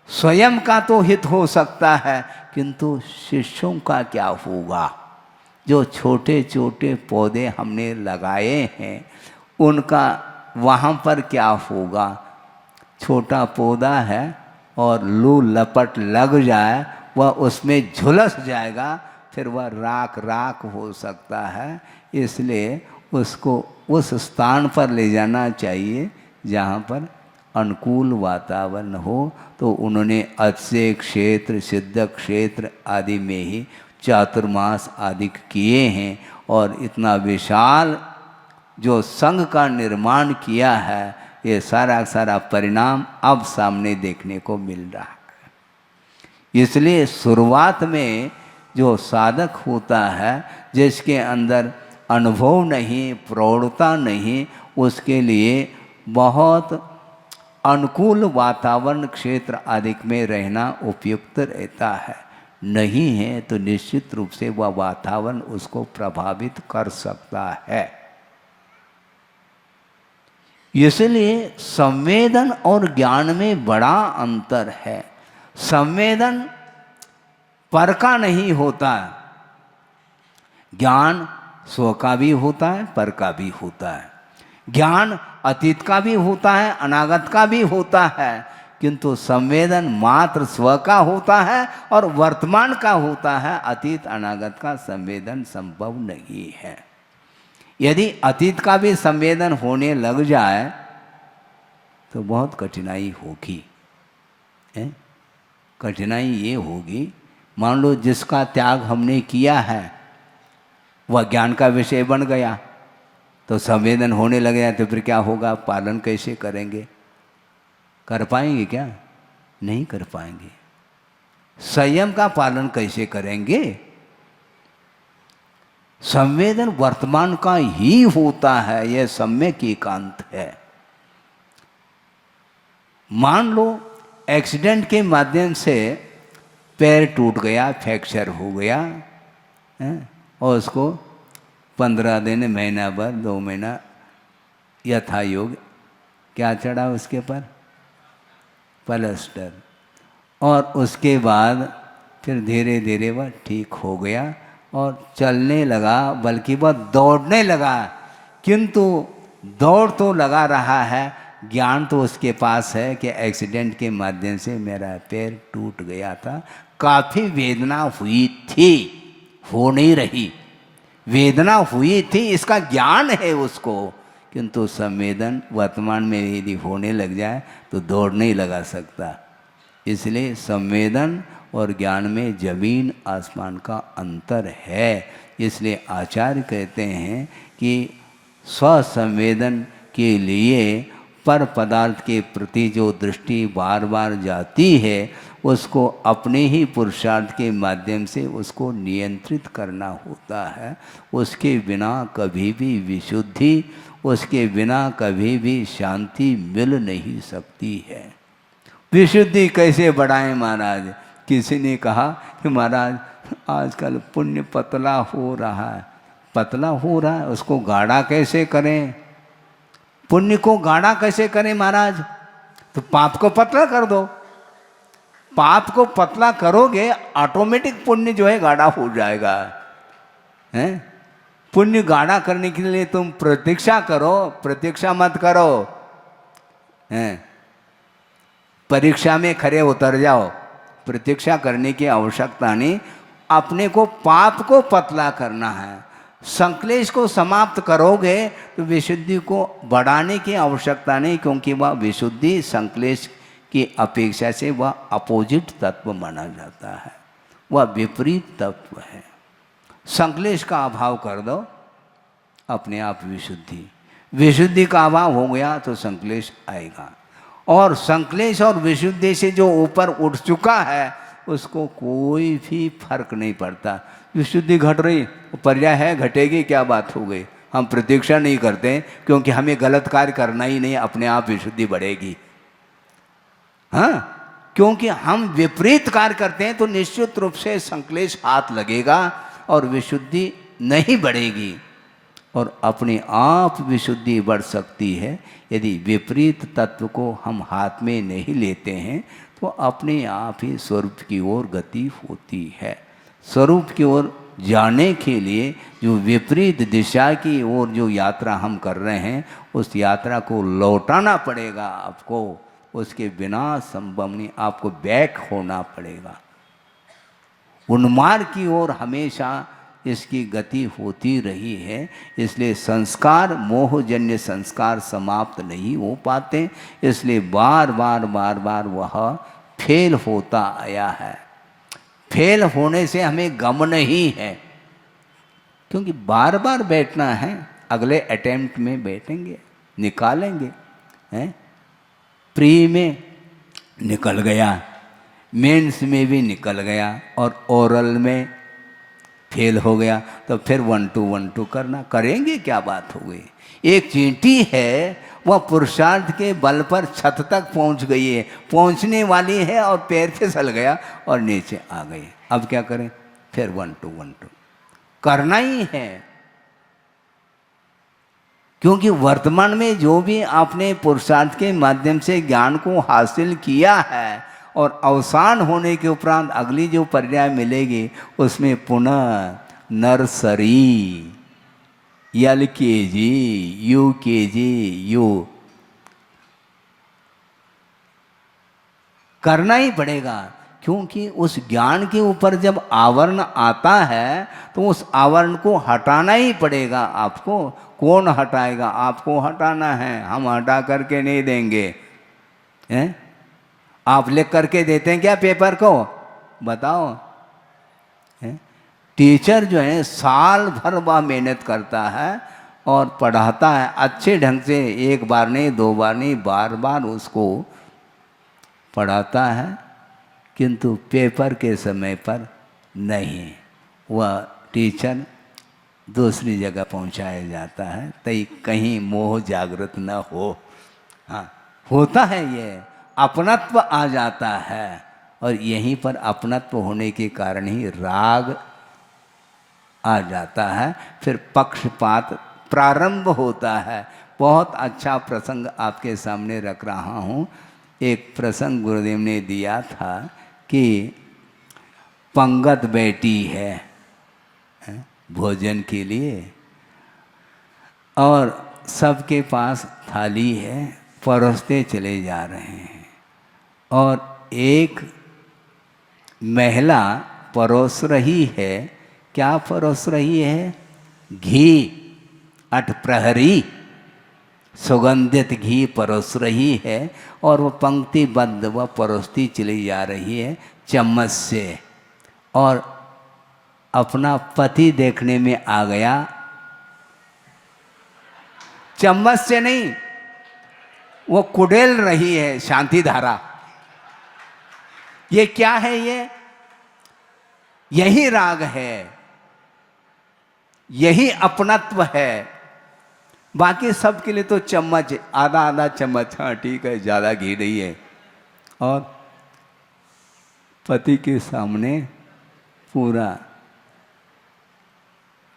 स्वयं का तो हित हो सकता है, किंतु शिष्यों का क्या होगा? जो छोटे छोटे पौधे हमने लगाए हैं उनका वहाँ पर क्या होगा? छोटा पौधा है और लू लपट लग जाए, वह उसमें झुलस जाएगा, फिर वह राख राख हो सकता है। इसलिए उसको उस स्थान पर ले जाना चाहिए जहाँ पर अनुकूल वातावरण हो। तो उन्होंने अच्छे क्षेत्र, सिद्ध क्षेत्र आदि में ही चातुर्मास आदि किए हैं और इतना विशाल जो संघ का निर्माण किया है, ये सारा सारा परिणाम अब सामने देखने को मिल रहा है। इसलिए शुरुआत में जो साधक होता है, जिसके अंदर अनुभव नहीं, प्रौढ़ता नहीं, उसके लिए बहुत अनुकूल वातावरण क्षेत्र आदि में रहना उपयुक्त रहता है। नहीं है तो निश्चित रूप से वह वातावरण उसको प्रभावित कर सकता है। इसलिए संवेदन और ज्ञान में बड़ा अंतर है। संवेदन पर का नहीं होता, ज्ञान स्व का भी होता है, पर का भी होता है। ज्ञान अतीत का भी होता है, अनागत का भी होता है, किंतु संवेदन मात्र स्व का होता है और वर्तमान का होता है। अतीत अनागत का संवेदन संभव नहीं है। यदि अतीत का भी संवेदन होने लग जाए तो बहुत कठिनाई होगी। कठिनाई ये होगी, मान लो जिसका त्याग हमने किया है वह ज्ञान का विषय बन गया, तो संवेदन होने लग गया, तो फिर क्या होगा? पालन कैसे करेंगे? कर पाएंगे क्या? नहीं कर पाएंगे। संयम का पालन कैसे करेंगे? संवेदन वर्तमान का ही होता है, यह सम्यक एकांत है। मान लो एक्सीडेंट के माध्यम से पैर टूट गया, फ्रैक्चर हो गया और उसको 15 दिन, महीना भर, 2 महीना यथा योग क्या चढ़ा उसके पर? प्लास्टर। और उसके बाद फिर धीरे धीरे वह ठीक हो गया और चलने लगा, बल्कि वह दौड़ने लगा। किंतु दौड़ तो लगा रहा है, ज्ञान तो उसके पास है कि एक्सीडेंट के माध्यम से मेरा पैर टूट गया था, काफ़ी वेदना हुई थी, हो नहीं रही, वेदना हुई थी, इसका ज्ञान है उसको। किंतु संवेदन वर्तमान में यदि होने लग जाए तो दौड़ नहीं लगा सकता। इसलिए संवेदन और ज्ञान में जमीन आसमान का अंतर है। इसलिए आचार्य कहते हैं कि स्वसंवेदन के लिए पर पदार्थ के प्रति जो दृष्टि बार बार जाती है, उसको अपने ही पुरुषार्थ के माध्यम से उसको नियंत्रित करना होता है। उसके बिना कभी भी विशुद्धि, उसके बिना कभी भी शांति मिल नहीं सकती है। विशुद्धि कैसे बढ़ाएं महाराज? किसी ने कहा कि महाराज आजकल पुण्य पतला हो रहा है। पतला हो रहा है, उसको गाढ़ा कैसे करें? पुण्य को गाढ़ा कैसे करें महाराज? तो पाप को पतला कर दो। पाप को पतला करोगे, ऑटोमेटिक पुण्य जो है गाढ़ा हो जाएगा। हैं? पुण्य गाढ़ा करने के लिए तुम प्रतीक्षा करो, प्रतीक्षा मत करो। हैं? परीक्षा में खरे उतर जाओ, प्रतीक्षा करने की आवश्यकता नहीं। अपने को पाप को पतला करना है। संक्लेश को समाप्त करोगे तो विशुद्धि को बढ़ाने की आवश्यकता नहीं, क्योंकि वह विशुद्धि संक्लेश की अपेक्षा से वह अपोजिट तत्व माना जाता है। वह विपरीत तत्व है। संक्लेश का अभाव कर दो, अपने आप विशुद्धि, विशुद्धि का अभाव हो गया तो संक्लेश आएगा। और संक्लेश और विशुद्धि से जो ऊपर उठ चुका है उसको कोई भी फर्क नहीं पड़ता। विशुद्धि घट रही, पर्याय है, घटेगी, क्या बात हो गई, हम प्रतीक्षा नहीं करते क्योंकि हमें गलत कार्य करना ही नहीं, अपने आप विशुद्धि बढ़ेगी। हाँ, क्योंकि हम विपरीत कार्य करते हैं तो निश्चित रूप से संक्लेश हाथ लगेगा और विशुद्धि नहीं बढ़ेगी। और अपने आप विशुद्धि बढ़ सकती है यदि विपरीत तत्व को हम हाथ में नहीं लेते हैं, तो अपने आप ही स्वरूप की ओर गति होती है। स्वरूप की ओर जाने के लिए जो विपरीत दिशा की ओर जो यात्रा हम कर रहे हैं, उस यात्रा को लौटाना पड़ेगा आपको। उसके बिना संभव नहीं, आपको बैक होना पड़ेगा। उन्मार्ग की ओर हमेशा इसकी गति होती रही है। इसलिए संस्कार, मोहजन्य संस्कार समाप्त नहीं हो पाते, इसलिए बार बार बार बार वह फेल होता आया है। फेल होने से हमें गम नहीं है, क्योंकि बार बार बैठना है, अगले अटेम्प्ट में बैठेंगे, निकालेंगे। हैं, प्री में निकल गया, मेंस में भी निकल गया, और ओरल में फेल हो गया, तो फिर 1 2 1 2 करना, करेंगे, क्या बात हो गई। एक चींटी है, वह पुरुषार्थ के बल पर छत तक पहुंच गई है, पहुंचने वाली है, और पैर फिसल गया और नीचे आ गई। अब क्या करें, फिर 1 2 1 2 करना ही है। क्योंकि वर्तमान में जो भी आपने पुरुषार्थ के माध्यम से ज्ञान को हासिल किया है, और अवसान होने के उपरांत अगली जो पर्याय मिलेगी उसमें पुनः नर्सरी, LKG, UKG, यू करना ही पड़ेगा। क्योंकि उस ज्ञान के ऊपर जब आवरण आता है तो उस आवरण को हटाना ही पड़ेगा आपको। कौन हटाएगा, आपको हटाना है, हम हटा करके नहीं देंगे। हैं, आप लिख करके देते हैं क्या पेपर को, बताओ। हैं? टीचर जो है साल भर वह मेहनत करता है और पढ़ाता है अच्छे ढंग से, एक बार नहीं, 2 बार नहीं, बार बार उसको पढ़ाता है, किंतु पेपर के समय पर नहीं, वह टीचर दूसरी जगह पहुंचाया जाता है, तई कहीं मोह जागृत न हो। हाँ, होता है, ये अपनत्व आ जाता है, और यहीं पर अपनत्व होने के कारण ही राग आ जाता है, फिर पक्षपात प्रारंभ होता है। बहुत अच्छा प्रसंग आपके सामने रख रहा हूँ। एक प्रसंग गुरुदेव ने दिया था कि पंगत बैठी है भोजन के लिए, और सबके पास थाली है, परोसते चले जा रहे हैं, और एक महिला परोस रही है। क्या परोस रही है, घी, अठप्रहरी सुगंधित घी परोस रही है, और वो पंक्तिबद्ध वह परोसती चली जा रही है चम्मच से, और अपना पति देखने में आ गया। चम्मच से नहीं, वो कुडेल रही है शांति धारा। ये क्या है, ये यही राग है, यही अपनत्व है। बाकी सबके लिए तो चम्मच, आधा आधा चम्मच, हाँ ठीक है, ज़्यादा घी नहीं है, और पति के सामने पूरा।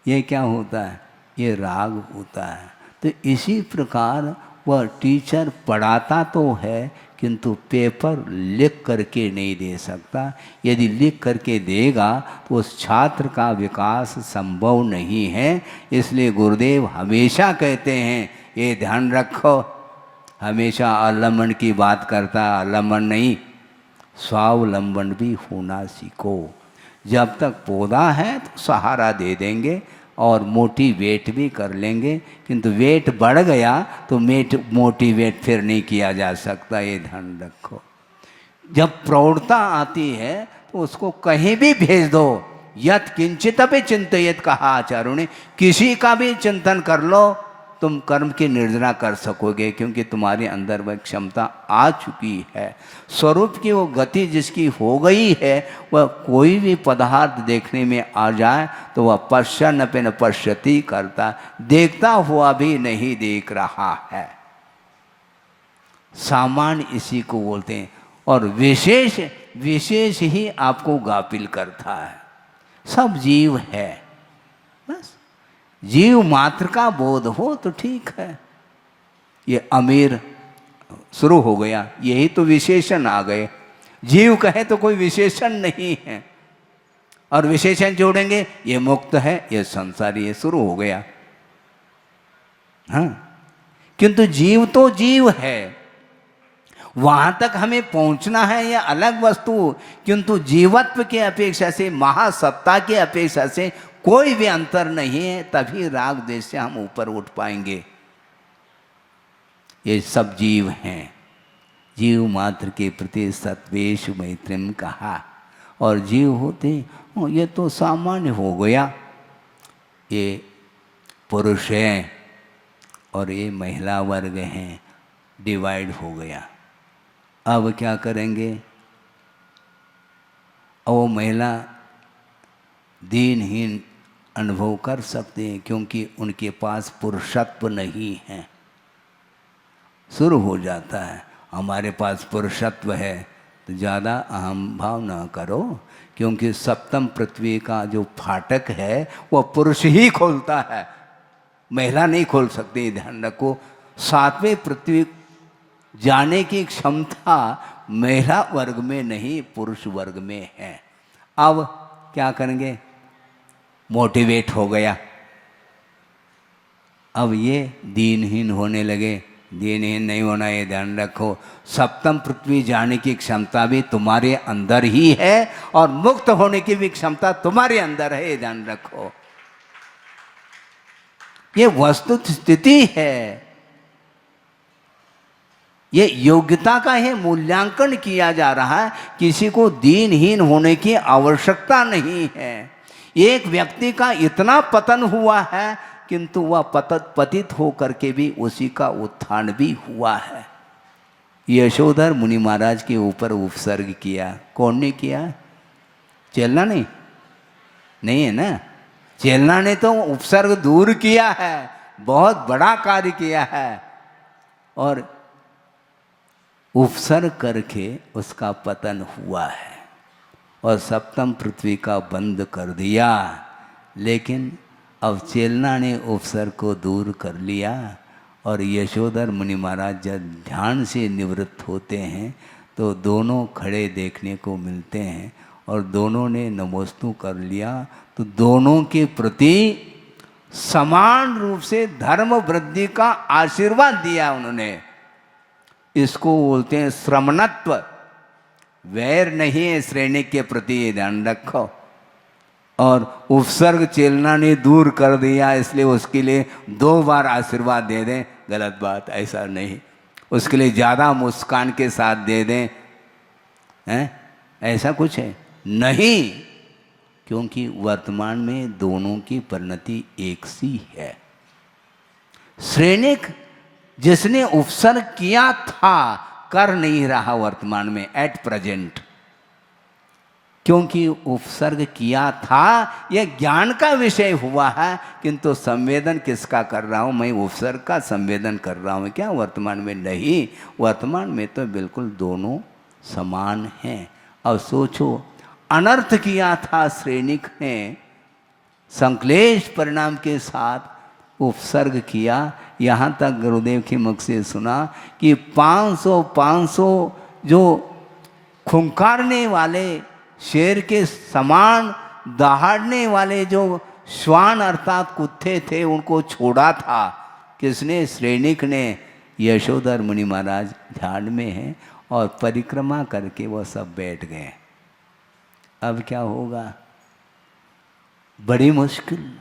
ये क्या होता है, ये राग होता है। तो इसी प्रकार वह टीचर पढ़ाता तो है, किंतु पेपर लिख करके नहीं दे सकता। यदि लिख करके देगा तो उस छात्र का विकास संभव नहीं है। इसलिए गुरुदेव हमेशा कहते हैं, ये ध्यान रखो, हमेशा अवलंबन की बात करता है, अवलंबन नहीं, स्वावलंबन भी होना सीखो। जब तक पौधा है तो सहारा दे देंगे और मोटिवेट भी कर लेंगे, किंतु वेट बढ़ गया तो मोटिवेट फिर नहीं किया जा सकता, ये ध्यान रखो। जब प्रौढ़ता आती है तो उसको कहीं भी भेज दो। यत किंचित अपि चिंतयेत कहा आचार्यों ने, किसी का भी चिंतन कर लो, तुम कर्म की निर्जना कर सकोगे, क्योंकि तुम्हारे अंदर वह क्षमता आ चुकी है। स्वरूप की वो गति जिसकी हो गई है, वह कोई भी पदार्थ देखने में आ जाए तो वह पश्यन् अपि न पश्यति करता, देखता हुआ भी नहीं देख रहा है। सामान्य इसी को बोलते हैं। और विशेष विशेष ही आपको गाफिल करता है। सब जीव है, बस जीव मात्र का बोध हो तो ठीक है। ये अमीर शुरू हो गया, यही तो विशेषण आ गए। जीव कहे तो कोई विशेषण नहीं है, और विशेषण जोड़ेंगे ये मुक्त है, ये संसारी है, शुरू हो गया। हाँ, किंतु जीव तो जीव है, वहां तक हमें पहुंचना है, यह अलग वस्तु। किंतु जीवत्व के अपेक्षा से, महासत्ता के अपेक्षा से कोई भी अंतर नहीं है, तभी राग द्वेष से हम ऊपर उठ पाएंगे। ये सब जीव हैं। जीव मात्र के प्रति सत्वेश मैत्रीम कहा। और जीव होते ये तो सामान्य हो गया, ये पुरुष हैं और ये महिला वर्ग हैं, डिवाइड हो गया। अब क्या करेंगे? और वो महिला दीनहीन अनुभव कर सकते हैं, क्योंकि उनके पास पुरुषत्व नहीं है। शुरू हो जाता है, हमारे पास पुरुषत्व है तो ज़्यादा अहम भाव ना करो, क्योंकि सप्तम पृथ्वी का जो फाटक है वह पुरुष ही खोलता है, महिला नहीं खोल सकती। ध्यान रखो, सातवें पृथ्वी जाने की क्षमता महिला वर्ग में नहीं, पुरुष वर्ग में है। अब क्या करेंगे? मोटिवेट हो गया, अब ये दीनहीन होने लगे। दीनहीन नहीं होना, ये ध्यान रखो। सप्तम पृथ्वी जाने की क्षमता भी तुम्हारे अंदर ही है, और मुक्त होने की भी क्षमता तुम्हारे अंदर है, ये ध्यान रखो। ये वस्तुत स्थिति है। ये योग्यता का ही मूल्यांकन किया जा रहा है, किसी को दीनहीन होने की आवश्यकता नहीं है। एक व्यक्ति का इतना पतन हुआ है, किंतु वह पतित होकर के भी उसी का उत्थान भी हुआ है। यशोधर मुनि महाराज के ऊपर उपसर्ग किया, कौन ने किया? चेलना ने नहीं है ना? चेलना ने तो उपसर्ग दूर किया है, बहुत बड़ा कार्य किया है, और उपसर्ग करके उसका पतन हुआ है और सप्तम पृथ्वी का बंद कर दिया। लेकिन अब चेलना ने उपसर्ग को दूर कर लिया, और यशोधर मुनि महाराज जब ध्यान से निवृत्त होते हैं तो दोनों खड़े देखने को मिलते हैं, और दोनों ने नमोस्तु कर लिया। तो दोनों के प्रति समान रूप से धर्म वृद्धि का आशीर्वाद दिया उन्होंने। इसको बोलते हैं श्रमणत्व। वैर नहीं है श्रेणी के प्रति, ये ध्यान रखो। और उपसर्ग चेलना ने दूर कर दिया, इसलिए उसके लिए 2 बार आशीर्वाद दे दें, गलत बात, ऐसा नहीं। उसके लिए ज़्यादा मुस्कान के साथ दे दें, हैं? ऐसा कुछ है नहीं, क्योंकि वर्तमान में दोनों की परिणति एक सी है। श्रेणिक जिसने उपसर्ग किया था कर नहीं रहा वर्तमान में, एट प्रेजेंट, क्योंकि उपसर्ग किया था यह ज्ञान का विषय हुआ है, किंतु संवेदन किसका कर रहा हूँ? मैं उपसर्ग का संवेदन कर रहा हूँ क्या वर्तमान में? नहीं, वर्तमान में तो बिल्कुल दोनों समान हैं। अब सोचो, अनर्थ किया था श्रेणिक ने, संक्लेश परिणाम के साथ उपसर्ग किया। यहाँ तक गुरुदेव के मुख से सुना कि 500 जो खुंकारने वाले शेर के समान दहाड़ने वाले जो श्वान अर्थात कुत्ते थे, उनको छोड़ा था। किसने? श्रेणिक ने। यशोधर मुनि महाराज ध्यान में हैं और परिक्रमा करके वो सब बैठ गए। अब क्या होगा? बड़ी मुश्किल।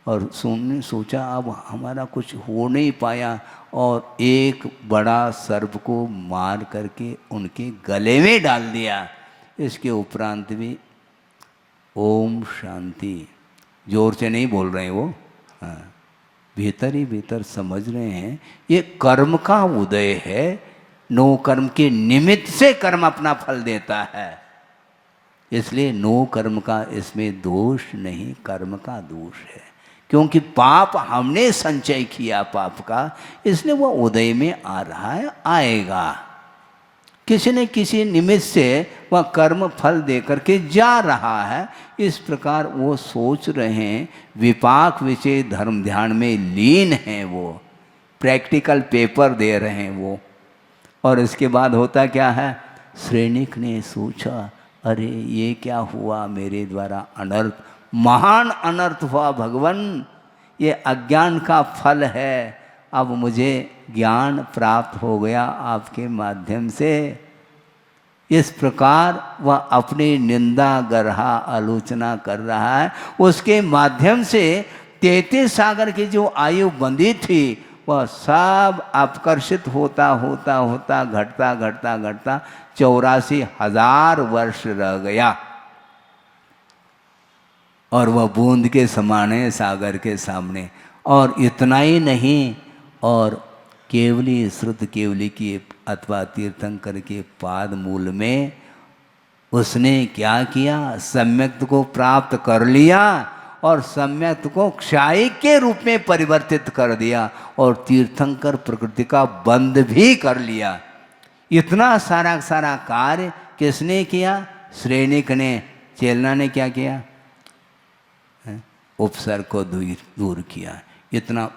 और सुनने सोचा अब हमारा कुछ हो नहीं पाया, और एक बड़ा सर्प को मार करके उनके गले में डाल दिया। इसके उपरांत भी ओम शांति, जोर से नहीं बोल रहे हैं वो, हाँ, भीतर ही भीतर समझ रहे हैं ये कर्म का उदय है। नो कर्म के निमित्त से कर्म अपना फल देता है, इसलिए नो कर्म का इसमें दोष नहीं, कर्म का दोष है। क्योंकि पाप हमने संचय किया पाप का, इसलिए वो उदय में आ रहा है, आएगा। किसी न किसी निमित्त से वह कर्म फल दे करके जा रहा है। इस प्रकार वो सोच रहे हैं, विपाक विषय धर्म ध्यान में लीन हैं, वो प्रैक्टिकल पेपर दे रहे हैं वो। और इसके बाद होता क्या है, श्रेणिक ने सोचा अरे ये क्या हुआ मेरे द्वारा अनर्थ, महान अनर्थ हुआ भगवान, ये अज्ञान का फल है। अब मुझे ज्ञान प्राप्त हो गया आपके माध्यम से। इस प्रकार वह अपनी निंदा गरहा आलोचना कर रहा है। उसके माध्यम से 33 सागर की जो आयु बंधी थी वह सब अपकर्षित होता होता होता घटता घटता घटता 84,000 वर्ष रह गया। और वह बूंद के समान है सागर के सामने। और इतना ही नहीं, और केवली श्रुत केवली की अथवा तीर्थंकर के पाद मूल में उसने क्या किया, सम्यक्त को प्राप्त कर लिया और सम्यक्त को क्षायिक के रूप में परिवर्तित कर दिया और तीर्थंकर प्रकृति का बंध भी कर लिया। इतना सारा सारा कार्य किसने किया, श्रेणिक ने, चेलना ने क्या किया, उपसर्ग को दूर किया। इतना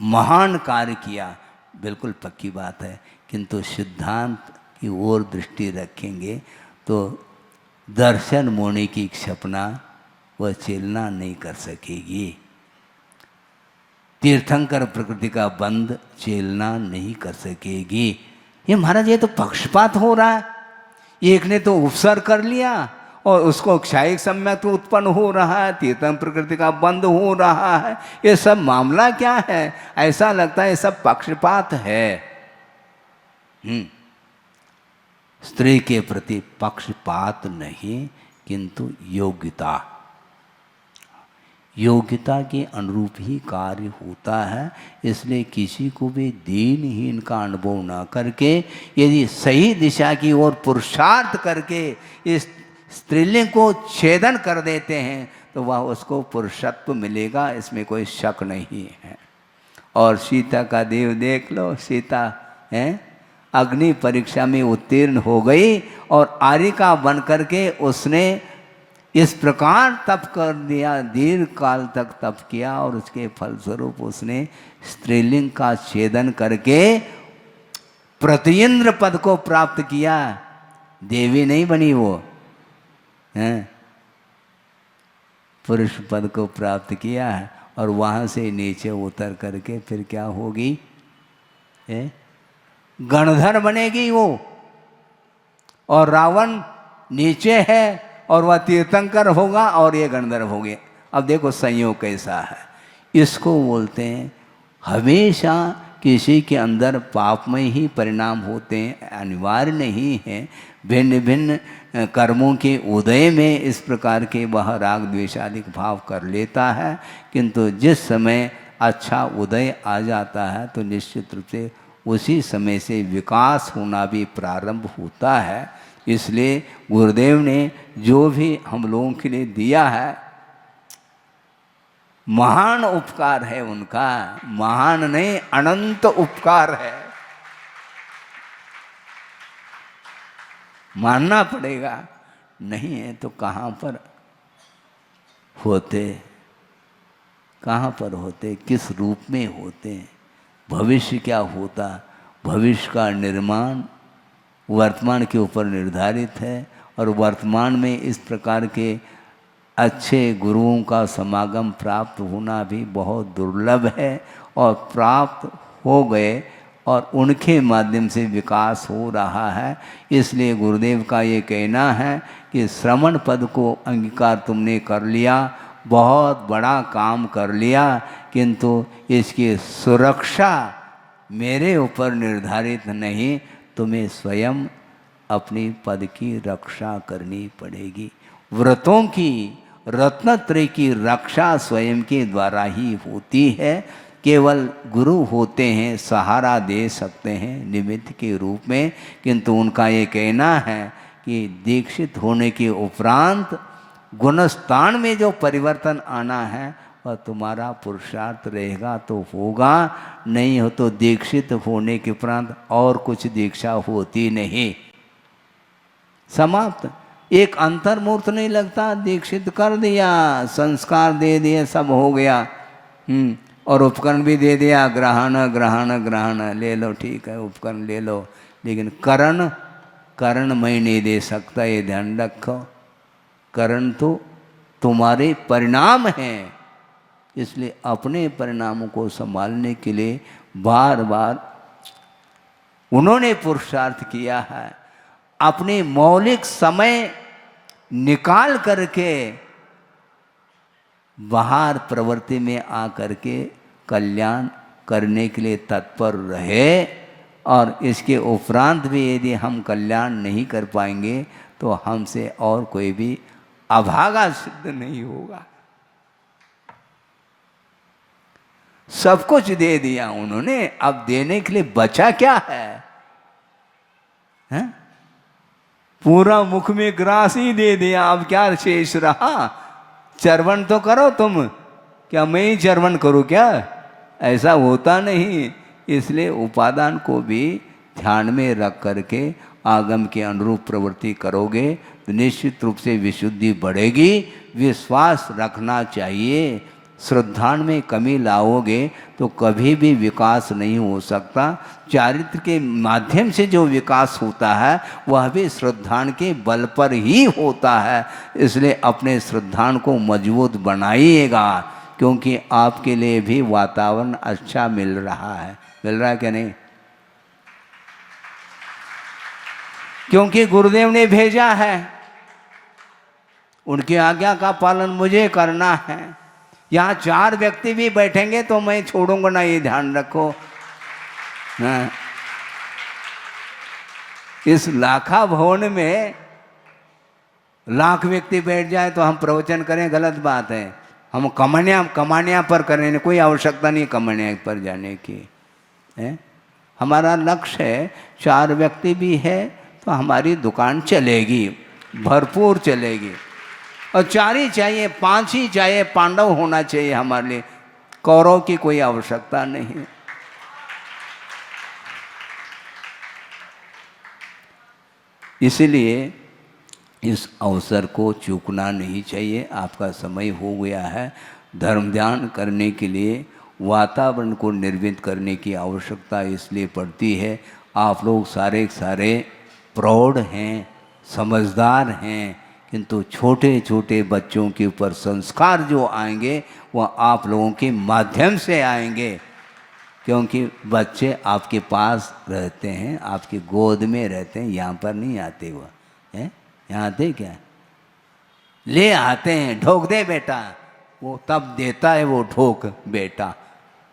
महान कार्य किया, बिल्कुल पक्की बात है। किंतु सिद्धांत की ओर दृष्टि रखेंगे तो दर्शन मोने की क्षपना वह चेलना नहीं कर सकेगी। तीर्थंकर प्रकृति का बंध चेलना नहीं कर सकेगी। ये महाराज ये तो पक्षपात हो रहा है। एक ने तो उपसर्ग कर लिया और उसको क्षायिक सम्यक उत्पन्न हो रहा है, तीर्थम प्रकृति का बंध हो रहा है। ये सब मामला क्या है, ऐसा लगता है ये सब पक्षपात है। स्त्री के प्रति पक्षपात नहीं, किंतु योग्यता, योग्यता के अनुरूप ही कार्य होता है। इसलिए किसी को भी दीनहीन का अनुभव न करके यदि सही दिशा की ओर पुरुषार्थ करके इस स्त्रीलिंग को छेदन कर देते हैं तो वह उसको पुरुषत्व मिलेगा, इसमें कोई शक नहीं है। और सीता का देव देख लो, सीता है अग्नि परीक्षा में उत्तीर्ण हो गई और आर्यिका बन करके उसने इस प्रकार तप कर दिया, दीर्घ काल तक तप किया और उसके फलस्वरूप उसने स्त्रीलिंग का छेदन करके प्रतिइंद्र पद को प्राप्त किया। देवी नहीं बनी वो, हैं, पुरुष पद को प्राप्त किया है। और वहाँ से नीचे उतर करके फिर क्या होगी, गणधर बनेगी वो। और रावण नीचे है और वह तीर्थंकर होगा और ये गणधर्व हो गए। अब देखो संयोग कैसा है। इसको बोलते हैं हमेशा किसी के अंदर पापमय ही परिणाम होते हैं, अनिवार्य नहीं है। भिन्न भिन्न कर्मों के उदय में इस प्रकार के वह राग द्वेषादिक भाव कर लेता है, किंतु जिस समय अच्छा उदय आ जाता है तो निश्चित रूप से उसी समय से विकास होना भी प्रारंभ होता है। इसलिए गुरुदेव ने जो भी हम लोगों के लिए दिया है महान उपकार है उनका, महान नहीं अनंत उपकार है, मानना पड़ेगा। नहीं है तो कहाँ पर होते, कहाँ पर होते, किस रूप में होते, भविष्य क्या होता। भविष्य का निर्माण वर्तमान के ऊपर निर्धारित है और वर्तमान में इस प्रकार के अच्छे गुरुओं का समागम प्राप्त होना भी बहुत दुर्लभ है। और प्राप्त हो गए और उनके माध्यम से विकास हो रहा है। इसलिए गुरुदेव का ये कहना है कि श्रवण पद को अंगीकार तुमने कर लिया, बहुत बड़ा काम कर लिया, किंतु इसकी सुरक्षा मेरे ऊपर निर्धारित नहीं, तुम्हें स्वयं अपनी पद की रक्षा करनी पड़ेगी। व्रतों की, रत्नत्रय की रक्षा स्वयं के द्वारा ही होती है। केवल गुरु होते हैं, सहारा दे सकते हैं निमित्त के रूप में, किंतु उनका ये कहना है कि दीक्षित होने के उपरांत गुणस्थान में जो परिवर्तन आना है वह तुम्हारा पुरुषार्थ रहेगा तो होगा, नहीं हो तो दीक्षित होने के उपरांत और कुछ दीक्षा होती नहीं, समाप्त। एक अंतर्मूर्त नहीं लगता, दीक्षित कर दिया, संस्कार दे दिए, सब हो गया, और उपकरण भी दे दिया, ग्रहण ग्रहण ग्रहण, ले लो, ठीक है उपकरण ले लो, लेकिन करण मैं नहीं दे सकता, ये ध्यान रखो। करण तो तुम्हारे परिणाम हैं, इसलिए अपने परिणामों को संभालने के लिए बार बार उन्होंने पुरुषार्थ किया है। अपने मौलिक समय निकाल करके बाहर प्रवृत्ति में आकर के कल्याण करने के लिए तत्पर रहे, और इसके उपरांत भी यदि हम कल्याण नहीं कर पाएंगे तो हमसे और कोई भी अभागा सिद्ध नहीं होगा। सब कुछ दे दिया उन्होंने, अब देने के लिए बचा क्या है? पूरा मुख में ग्रास ही दे दिया, अब क्या शेष रहा? चरवण तो करो तुम, क्या मैं ही चरवण करूं क्या? ऐसा होता नहीं। इसलिए उपादान को भी ध्यान में रख करके आगम के अनुरूप प्रवृत्ति करोगे तो निश्चित रूप से विशुद्धि बढ़ेगी। विश्वास रखना चाहिए। श्रद्धान में कमी लाओगे तो कभी भी विकास नहीं हो सकता। चारित्र के माध्यम से जो विकास होता है वह भी श्रद्धान के बल पर ही होता है। इसलिए अपने श्रद्धान को मजबूत बनाइएगा, क्योंकि आपके लिए भी वातावरण अच्छा मिल रहा है कि नहीं? क्योंकि गुरुदेव ने भेजा है, उनकी आज्ञा का पालन मुझे करना है। यहाँ 4 व्यक्ति भी बैठेंगे तो मैं छोड़ूंगा ना, ये ध्यान रखो। हाँ। इस लाखा भवन में लाख व्यक्ति बैठ जाए तो हम प्रवचन करें, गलत बात है। हम कमानिया पर करें, कोई आवश्यकता नहीं कमानिया पर जाने की है। हमारा लक्ष्य है 4 व्यक्ति भी है तो हमारी दुकान चलेगी, भरपूर चलेगी। और 4 ही चाहिए, 5 ही चाहिए, पांडव होना चाहिए हमारे लिए, कौरव की कोई आवश्यकता नहीं। इसलिए इस अवसर को चूकना नहीं चाहिए। आपका समय हो गया है। धर्म ध्यान करने के लिए वातावरण को निर्मित करने की आवश्यकता इसलिए पड़ती है। आप लोग सारे प्रौढ़ हैं, समझदार हैं, किंतु छोटे छोटे बच्चों के ऊपर संस्कार जो आएंगे वह आप लोगों के माध्यम से आएंगे, क्योंकि बच्चे आपके पास रहते हैं, आपकी गोद में रहते हैं, यहाँ पर नहीं आते। वह हैं यहाँ आते क्या? ले आते हैं, ढोक दे बेटा, वो तब देता है वो ढोक बेटा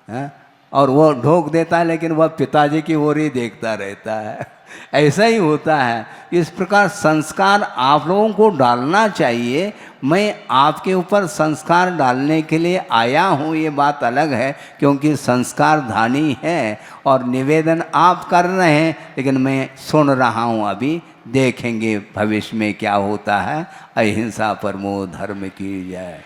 है, और वो ढोक देता है लेकिन वह पिताजी की ओर ही देखता रहता है। ऐसा ही होता है। इस प्रकार संस्कार आप लोगों को डालना चाहिए। मैं आपके ऊपर संस्कार डालने के लिए आया हूँ, ये बात अलग है, क्योंकि संस्कार धानी है और निवेदन आप कर रहे हैं, लेकिन मैं सुन रहा हूँ। अभी देखेंगे भविष्य में क्या होता है। अहिंसा परमो धर्म की जय।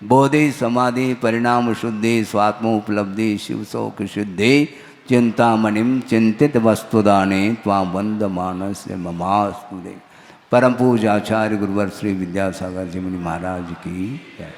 बोधि समाधि परिणाम शुद्धि स्वात्मोपलब्धि शिवशोक शुद्धि चिंतामणिम चिंतित वस्तुदाने त्वां वंद मानस ममास्तु। परम पूज्य आचार्य गुरुवर श्री विद्यासागर जी मुनि महाराज की जय।